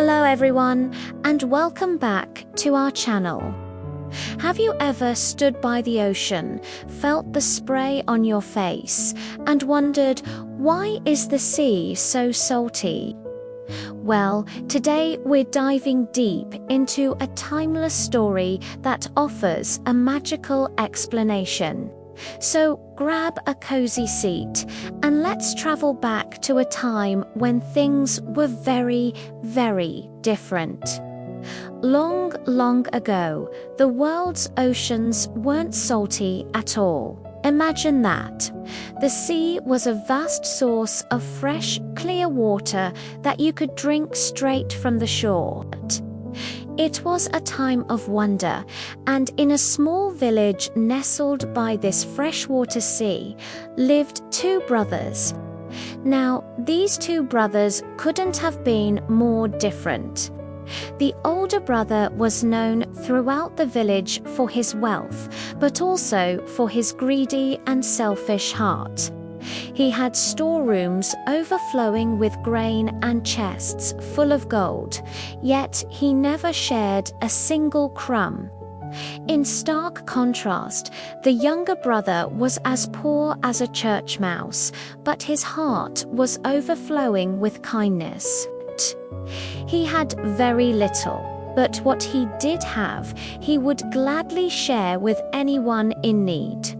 Hello everyone, and welcome back to our channel. Have you ever stood by the ocean, felt the spray on your face, and wondered, why is the sea so salty? Well, today we're diving deep into a timeless story that offers a magical explanation. So grab a cozy seat and let's travel back to a time when things were very, very different. Long, long ago, the world's oceans weren't salty at all. Imagine that. The sea was a vast source of fresh, clear water that you could drink straight from the shore. It was a time of wonder, and in a small village nestled by this freshwater sea lived two brothers. Now, these two brothers couldn't have been more different. The older brother was known throughout the village for his wealth, but also for his greedy and selfish heart. He had storerooms overflowing with grain and chests full of gold, yet he never shared a single crumb. In stark contrast, the younger brother was as poor as a church mouse, but his heart was overflowing with kindness. He had very little, but what he did have, he would gladly share with anyone in need.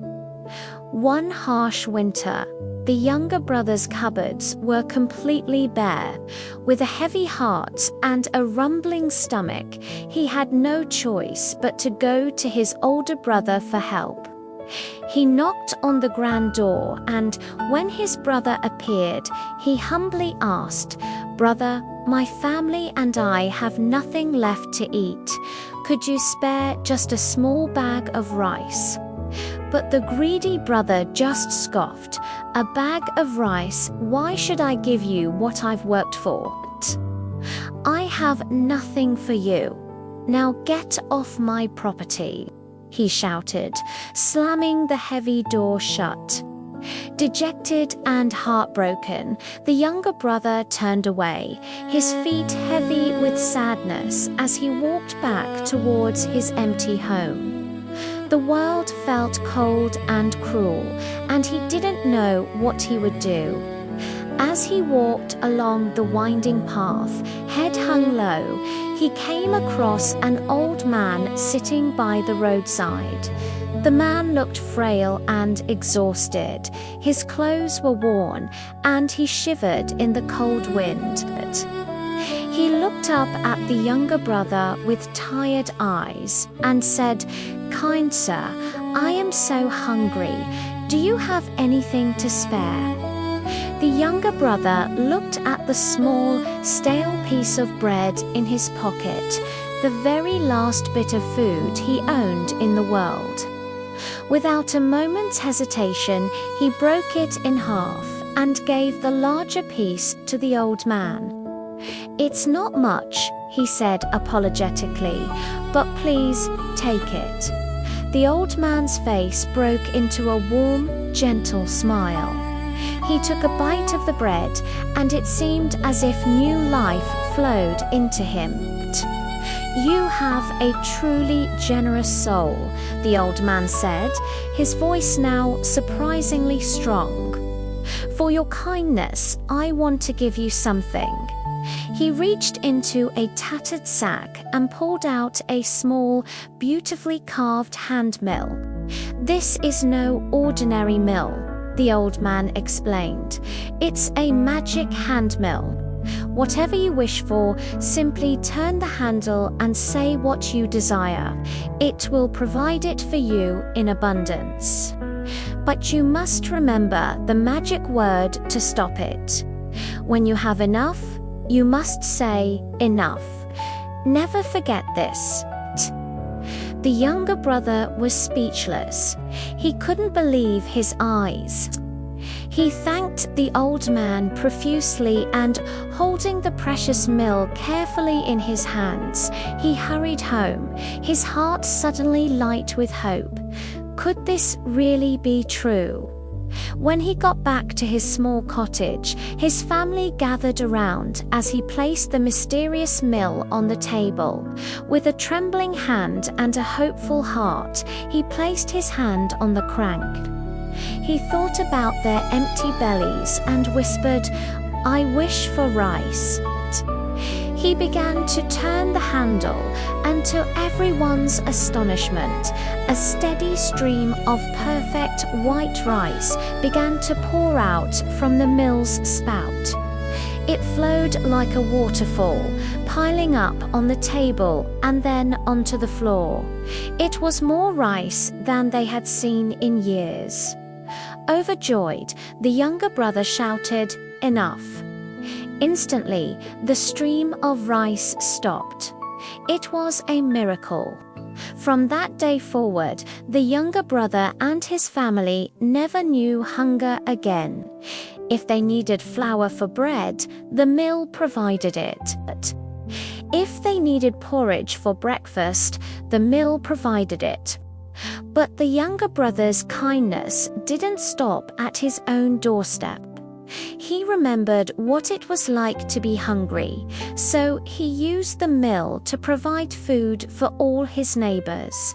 One harsh winter, the younger brother's cupboards were completely bare. With a heavy heart and a rumbling stomach, he had no choice but to go to his older brother for help. He knocked on the grand door, and when his brother appeared, he humbly asked, "Brother, my family and I have nothing left to eat. Could you spare just a small bag of rice?" But the greedy brother just scoffed. "A bag of rice? Why should I give you what I've worked for? I have nothing for you. Now get off my property," he shouted, slamming the heavy door shut. Dejected and heartbroken, the younger brother turned away, his feet heavy with sadness as he walked back towards his empty home. The world felt cold and cruel, and he didn't know what he would do. As he walked along the winding path, head hung low, he came across an old man sitting by the roadside. The man looked frail and exhausted. His clothes were worn, and he shivered in the cold wind. He looked up at the younger brother with tired eyes and said, "Kind sir, I am so hungry. Do you have anything to spare?" The younger brother looked at the small, stale piece of bread in his pocket, the very last bit of food he owned in the world. Without a moment's hesitation, he broke it in half and gave the larger piece to the old man. "It's not much," he said apologetically, "but please take it." The old man's face broke into a warm, gentle smile. He took a bite of the bread, and it seemed as if new life flowed into him. "You have a truly generous soul," the old man said, his voice now surprisingly strong. "For your kindness, I want to give you something." He reached into a tattered sack and pulled out a small, beautifully carved hand mill. "This is no ordinary mill," the old man explained. "It's a magic hand mill. Whatever you wish for, simply turn the handle and say what you desire. It will provide it for you in abundance. But you must remember the magic word to stop it. When you have enough, you must say enough. Never forget this." The younger brother was speechless. He couldn't believe his eyes. He thanked the old man profusely and, holding the precious mill carefully in his hands, he hurried home, his heart suddenly light with hope. Could this really be true? When he got back to his small cottage, his family gathered around as he placed the mysterious mill on the table. With a trembling hand and a hopeful heart, he placed his hand on the crank. He thought about their empty bellies and whispered, "I wish for rice." He began to turn the handle, and to everyone's astonishment, a steady stream of perfect white rice began to pour out from the mill's spout. It flowed like a waterfall, piling up on the table and then onto the floor. It was more rice than they had seen in years. Overjoyed, the younger brother shouted, "Enough!" Instantly, the stream of rice stopped. It was a miracle. From that day forward, the younger brother and his family never knew hunger again. If they needed flour for bread, the mill provided it. If they needed porridge for breakfast, the mill provided it. But the younger brother's kindness didn't stop at his own doorstep. He remembered what it was like to be hungry, so he used the mill to provide food for all his neighbors.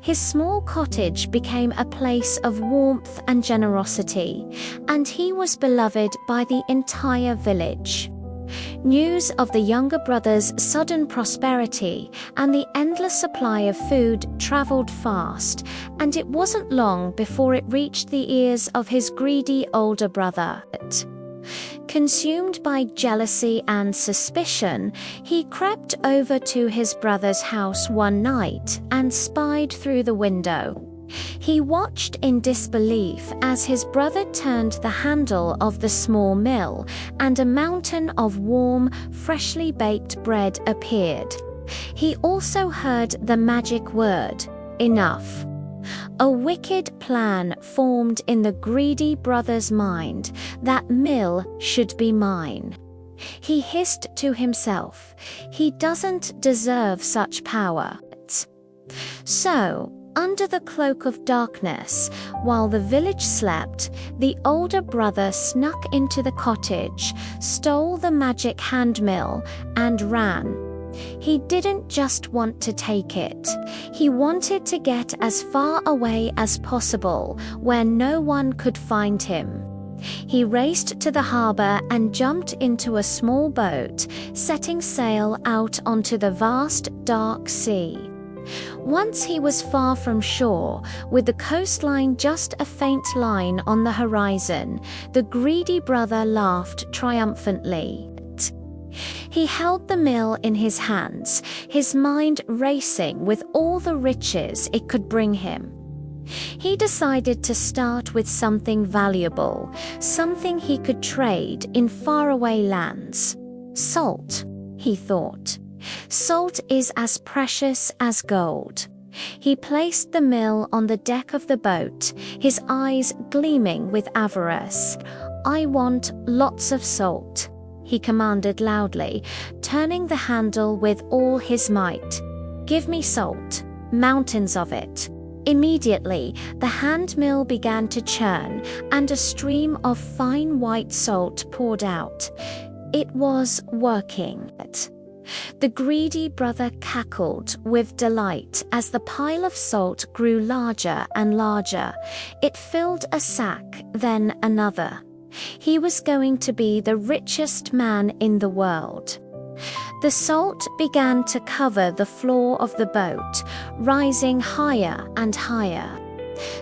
His small cottage became a place of warmth and generosity, and he was beloved by the entire village. News of the younger brother's sudden prosperity and the endless supply of food traveled fast, and it wasn't long before it reached the ears of his greedy older brother. Consumed by jealousy and suspicion, he crept over to his brother's house one night and spied through the window. He watched in disbelief as his brother turned the handle of the small mill, and a mountain of warm, freshly baked bread appeared. He also heard the magic word, "Enough." A wicked plan formed in the greedy brother's mind. That mill should be mine. He hissed to himself, "He doesn't deserve such power." So, under the cloak of darkness, while the village slept, the older brother snuck into the cottage, stole the magic hand mill, and ran. He didn't just want to take it. He wanted to get as far away as possible, where no one could find him. He raced to the harbor and jumped into a small boat, setting sail out onto the vast, dark sea. Once he was far from shore, with the coastline just a faint line on the horizon, the greedy brother laughed triumphantly. He held the mill in his hands, his mind racing with all the riches it could bring him. He decided to start with something valuable, something he could trade in faraway lands. Salt, he thought. Salt is as precious as gold. He placed the mill on the deck of the boat, his eyes gleaming with avarice. "I want lots of salt," he commanded loudly, turning the handle with all his might. "Give me salt, mountains of it." Immediately, the hand mill began to churn, and a stream of fine white salt poured out. It was working. The greedy brother cackled with delight as the pile of salt grew larger and larger. It filled a sack, then another. He was going to be the richest man in the world. The salt began to cover the floor of the boat, rising higher and higher.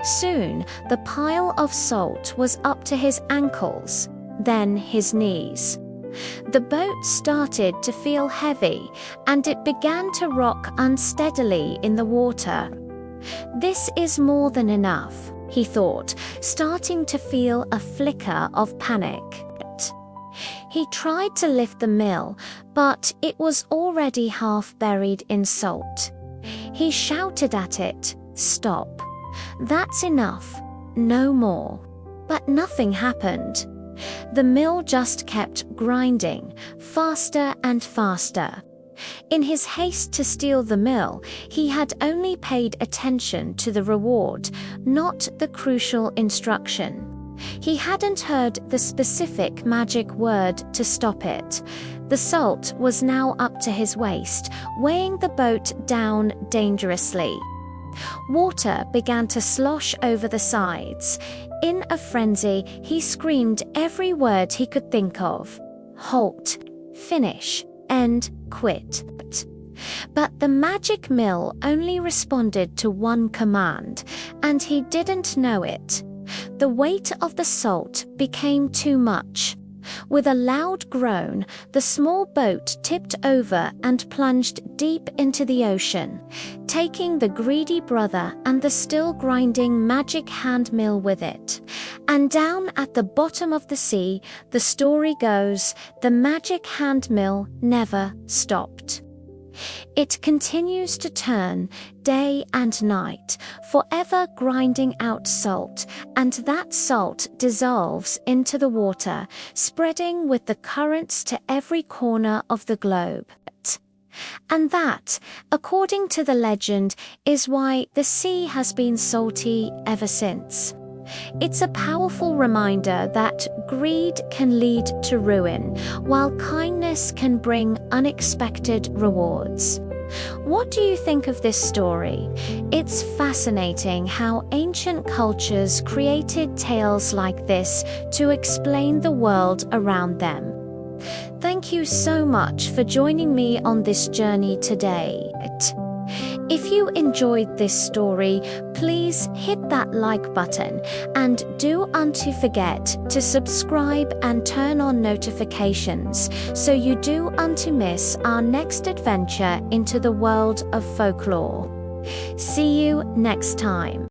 Soon, the pile of salt was up to his ankles, then his knees. The boat started to feel heavy, and it began to rock unsteadily in the water. "This is more than enough," he thought, starting to feel a flicker of panic. He tried to lift the mill, but it was already half buried in salt. He shouted at it, "Stop. That's enough. No more." But nothing happened. The mill just kept grinding, faster and faster. In his haste to steal the mill, he had only paid attention to the reward, not the crucial instruction. He hadn't heard the specific magic word to stop it. The salt was now up to his waist, weighing the boat down dangerously. Water began to slosh over the sides. In a frenzy, he screamed every word he could think of. Halt, finish, end, quit. But the magic mill only responded to one command, and he didn't know it. The weight of the salt became too much. With a loud groan, the small boat tipped over and plunged deep into the ocean, taking the greedy brother and the still grinding magic hand mill with it. And down at the bottom of the sea, the story goes, the magic hand mill never stopped. It continues to turn day and night, forever grinding out salt, and that salt dissolves into the water, spreading with the currents to every corner of the globe. And that, according to the legend, is why the sea has been salty ever since. It's a powerful reminder that greed can lead to ruin, while kindness can bring unexpected rewards. What do you think of this story? It's fascinating how ancient cultures created tales like this to explain the world around them. Thank you so much for joining me on this journey today. If you enjoyed this story, please hit that like button and do unto forget to subscribe and turn on notifications so you do unto miss our next adventure into the world of folklore. See you next time.